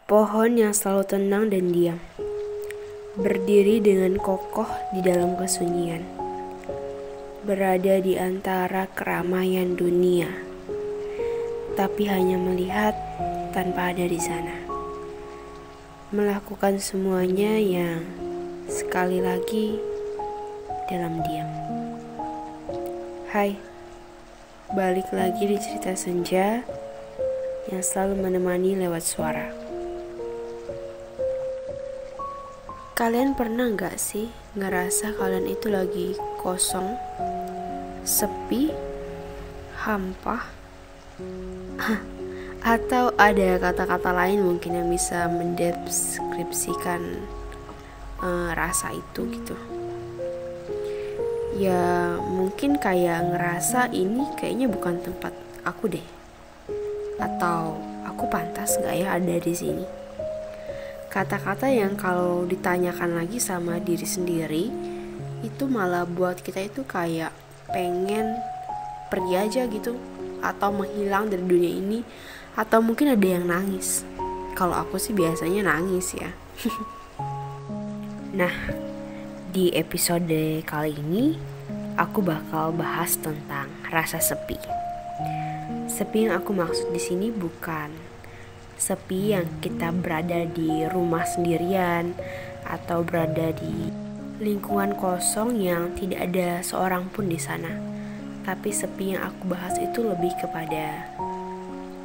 Pohon yang selalu tenang dan diam, berdiri dengan kokoh di dalam kesunyian, berada di antara keramaian dunia, tapi hanya melihat tanpa ada di sana. Melakukan semuanya yang sekali lagi dalam diam. Hai, balik lagi di cerita senja yang selalu menemani lewat suara. Kalian pernah gak sih ngerasa kalian itu lagi kosong, sepi, hampa? Atau ada kata-kata lain mungkin yang bisa mendeskripsikan rasa itu gitu. Ya mungkin kayak ngerasa ini kayaknya bukan tempat aku deh. Atau aku pantas gak ya ada di sini? Kata-kata yang kalau ditanyakan lagi sama diri sendiri itu malah buat kita itu kayak pengen pergi aja gitu, atau menghilang dari dunia ini, atau mungkin ada yang nangis. Kalau aku sih biasanya nangis ya. Nah, di episode kali ini aku bakal bahas tentang rasa sepi. Sepi yang aku maksud di sini bukan sepi yang kita berada di rumah sendirian atau berada di lingkungan kosong yang tidak ada seorang pun di sana. Tapi sepi yang aku bahas itu lebih kepada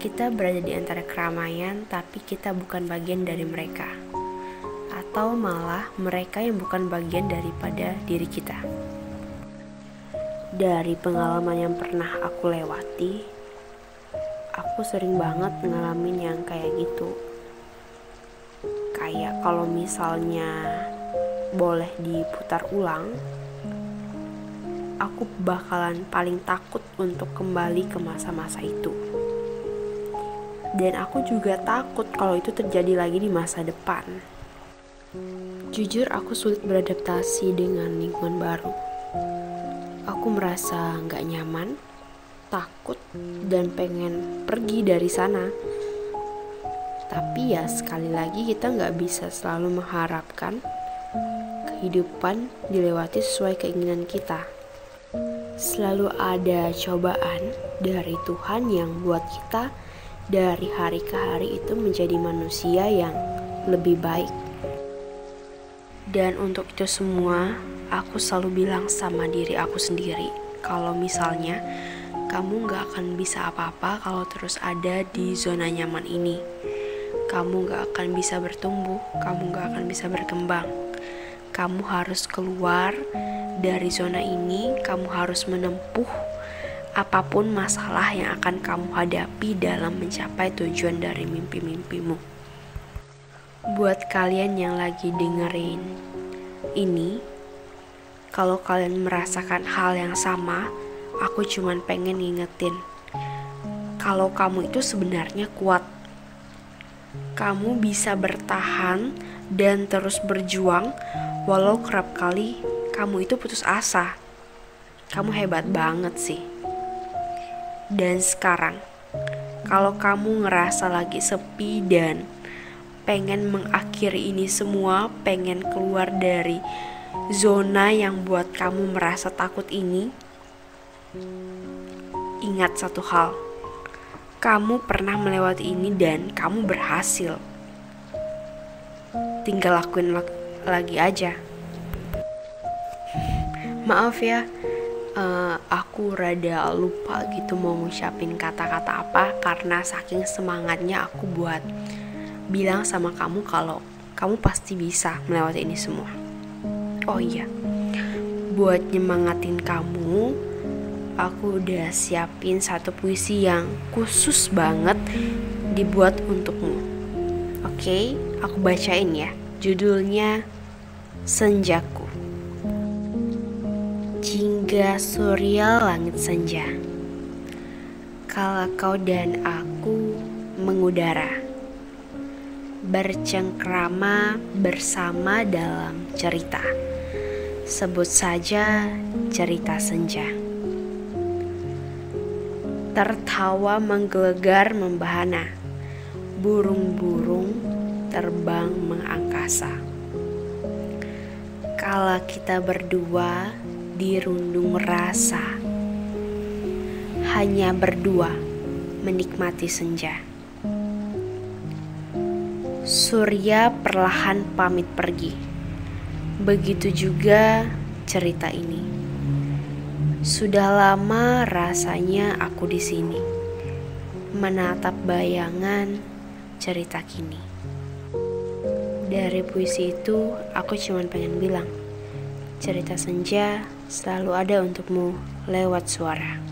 kita berada di antara keramaian tapi kita bukan bagian dari mereka, atau malah mereka yang bukan bagian daripada diri kita. Dari pengalaman yang pernah aku lewati, aku sering banget ngalamin yang kayak gitu. Kayak kalau misalnya boleh diputar ulang, aku bakalan paling takut untuk kembali ke masa-masa itu. Dan aku juga takut kalau itu terjadi lagi di masa depan. Jujur aku sulit beradaptasi dengan lingkungan baru. Aku merasa gak nyaman, takut, dan pengen pergi dari sana. Tapi ya sekali lagi kita gak bisa selalu mengharapkan kehidupan dilewati sesuai keinginan kita. Selalu ada cobaan dari Tuhan yang buat kita dari hari ke hari itu menjadi manusia yang lebih baik. Dan untuk itu semua, aku selalu bilang sama diri aku sendiri, kalau misalnya kamu gak akan bisa apa-apa kalau terus ada di zona nyaman ini. Kamu gak akan bisa bertumbuh, kamu gak akan bisa berkembang. Kamu harus keluar dari zona ini, kamu harus menempuh apapun masalah yang akan kamu hadapi dalam mencapai tujuan dari mimpi-mimpimu. Buat kalian yang lagi dengerin ini, kalau kalian merasakan hal yang sama, aku cuman pengen ngingetin, kalau kamu itu sebenarnya kuat. Kamu bisa bertahan dan terus berjuang walau kerap kali kamu itu putus asa. Kamu hebat banget sih. Dan sekarang, kalau kamu ngerasa lagi sepi dan pengen mengakhiri ini semua, pengen keluar dari zona yang buat kamu merasa takut ini, ingat satu hal, kamu pernah melewati ini dan kamu berhasil. Tinggal lakuin lagi aja. Maaf ya, aku rada lupa gitu mau ngucapin kata-kata apa, karena saking semangatnya aku buat bilang sama kamu kalau kamu pasti bisa melewati ini semua. Oh iya, buat nyemangatin kamu, aku udah siapin satu puisi yang khusus banget dibuat untukmu. Oke, aku bacain ya. Judulnya Senjaku. Jingga surya langit senja, kala kau dan aku mengudara, bercengkrama bersama dalam cerita. Sebut saja cerita senja. Tertawa menggelegar membahana, burung-burung terbang mengangkasa. Kala kita berdua dirundung rasa, hanya berdua menikmati senja. Surya perlahan pamit pergi. Begitu juga cerita ini. Sudah lama rasanya aku di sini, menatap bayangan cerita kini. Dari puisi itu, aku cuma pengen bilang, cerita senja selalu ada untukmu lewat suara.